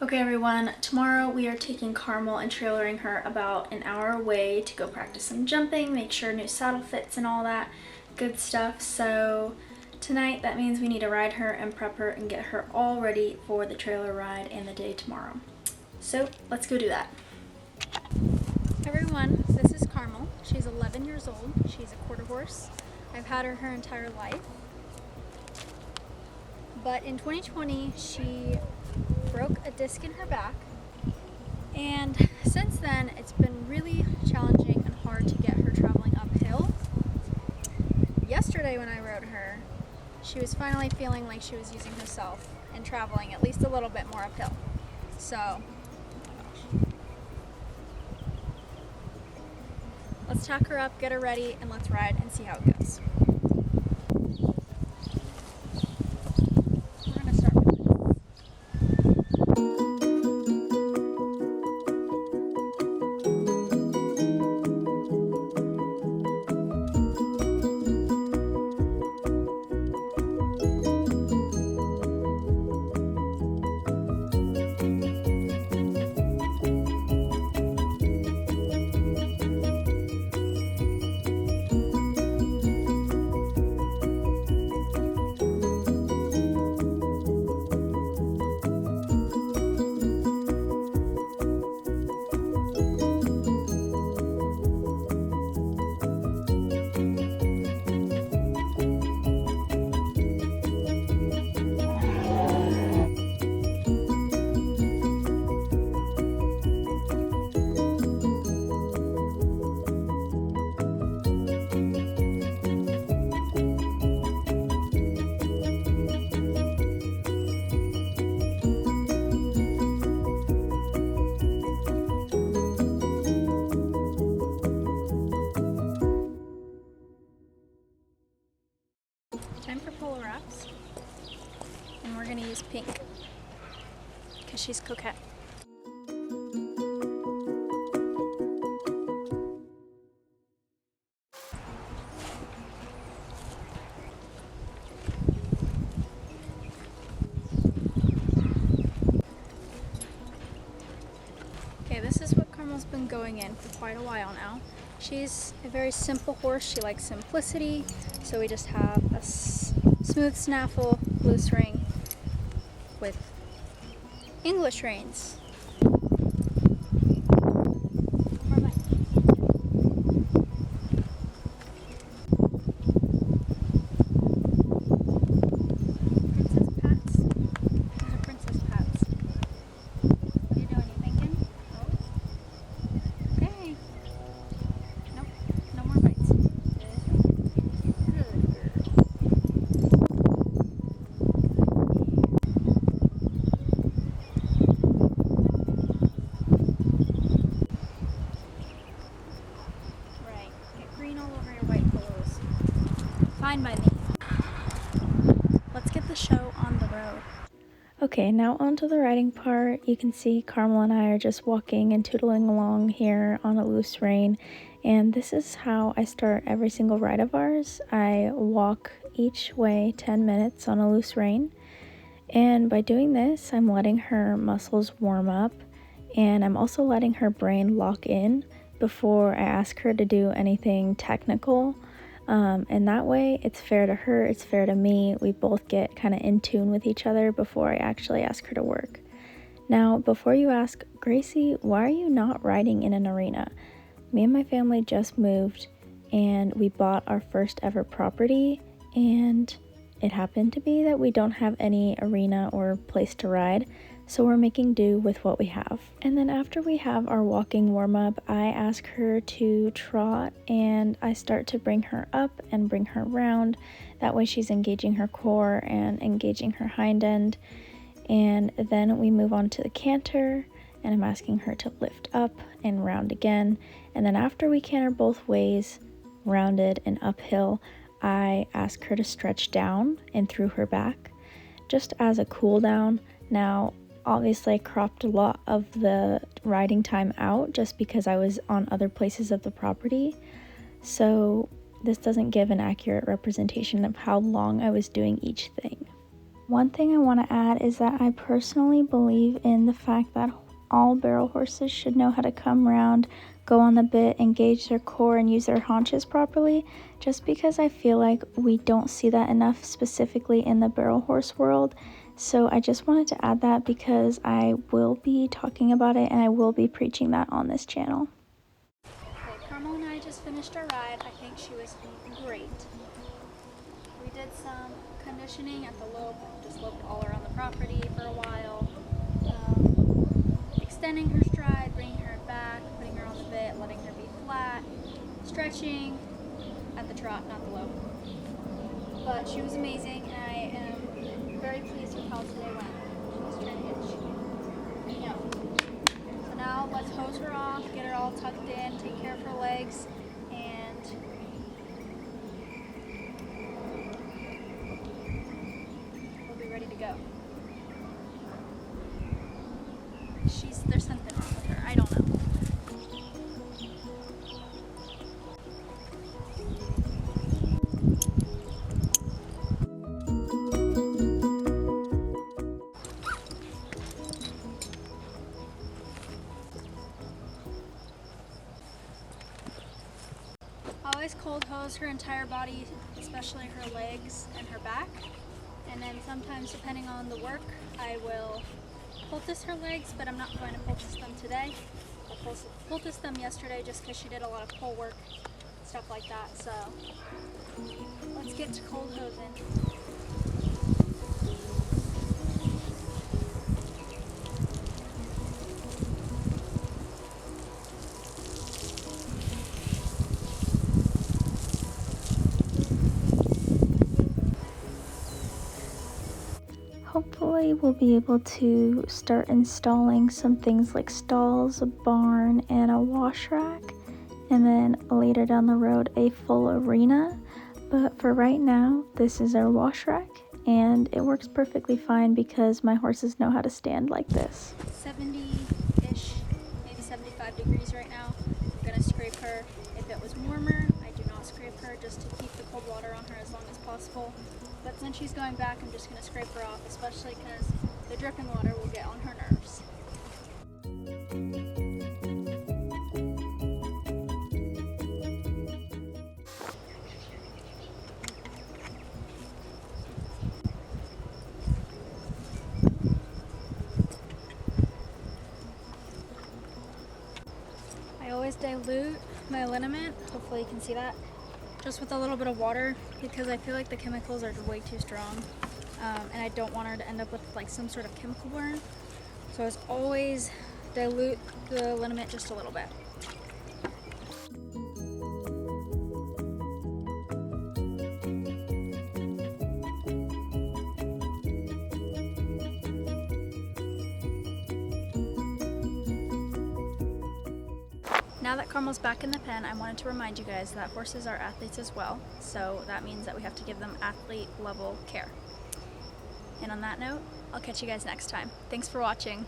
Okay everyone, tomorrow we are taking Carmel and trailering her about an hour away to go practice some jumping, make sure new saddle fits and all that good stuff. So tonight that means we need to ride her and prep her and get her all ready for the trailer ride and the day tomorrow. So let's go do that. Everyone, this is Carmel. She's 11 years old. She's a quarter horse. I've had her entire life. But in 2020, she broke a disc in her back, and since then it's been really challenging and hard to get her traveling uphill. Yesterday when I rode her, she was finally feeling like she was using herself and traveling at least a little bit more uphill. So, let's tack her up, get her ready, and let's ride and see how it goes. Time for polo wraps, and we're going to use pink because she's coquette. Okay, this is what Carmel's been going in for quite a while now. She's a very simple horse. She likes simplicity, so we just have a smooth snaffle, loose ring with English reins. Fine by me. Let's get the show on the road. Okay, now onto the riding part. You can see Carmel and I are just walking and tootling along here on a loose rein, and this is how I start every single ride of ours. I walk each way 10 minutes on a loose rein, and by doing this, I'm letting her muscles warm up, and I'm also letting her brain lock in before I ask her to do anything technical. And that way it's fair to her, it's fair to me. We both get kind of in tune with each other before I actually ask her to work. Now, before you ask, Gracie, why are you not riding in an arena? Me and my family just moved and we bought our first ever property, and it happened to be that we don't have any arena or place to ride, so we're making do with what we have. And then after we have our walking warm-up, I ask her to trot, and I start to bring her up and bring her round. That way she's engaging her core and engaging her hind end. And then we move on to the canter, and I'm asking her to lift up and round again. And then after we canter both ways, rounded and uphill, I ask her to stretch down and through her back, just as a cool down. Now, obviously I cropped a lot of the riding time out just because I was on other places of the property, so this doesn't give an accurate representation of how long I was doing each thing. One thing I want to add is that I personally believe in the fact that all barrel horses should know how to come around, go on the bit, engage their core, and use their haunches properly, just because I feel like we don't see that enough specifically in the barrel horse world. So I just wanted to add that because I will be talking about it and I will be preaching that on this channel. Okay, Carmel and I just finished our ride. I think she was great. We did some conditioning at the lope, just loped all around the property for a while, extending her stride, bringing her back, putting her on the bit, letting her be flat, stretching at the trot, not the lope. But she was amazing, and I am very pleased with how today went. She was trying to hitch. Yeah. So now let's hose her off, get her all tucked in, take care of her legs, and we'll be ready to go. There's something wrong with her. I don't know. I always cold hose her entire body, especially her legs and her back. And then sometimes, depending on the work, I will poultice her legs, but I'm not going to poultice them today. I poulticed them yesterday just because she did a lot of pull work, stuff like that. So let's get to cold hosing. Hopefully we'll be able to start installing some things like stalls, a barn, and a wash rack, and then later down the road a full arena. But for right now, this is our wash rack, and it works perfectly fine because my horses know how to stand like this. 70-ish, maybe 75 degrees right now. I'm gonna scrape her. If it was warmer, I do not scrape her just to keep the cold water on her as long as possible. But since she's going back, I'm just going to scrape her off, especially because the dripping water will get on her nerves. I always dilute my liniment, hopefully you can see that, just with a little bit of water because I feel like the chemicals are way too strong, and I don't want her to end up with like some sort of chemical burn. So I always dilute the liniment just a little bit. Now that Carmel's back in the pen, I wanted to remind you guys that horses are athletes as well, so that means that we have to give them athlete level care. And on that note, I'll catch you guys next time. Thanks for watching.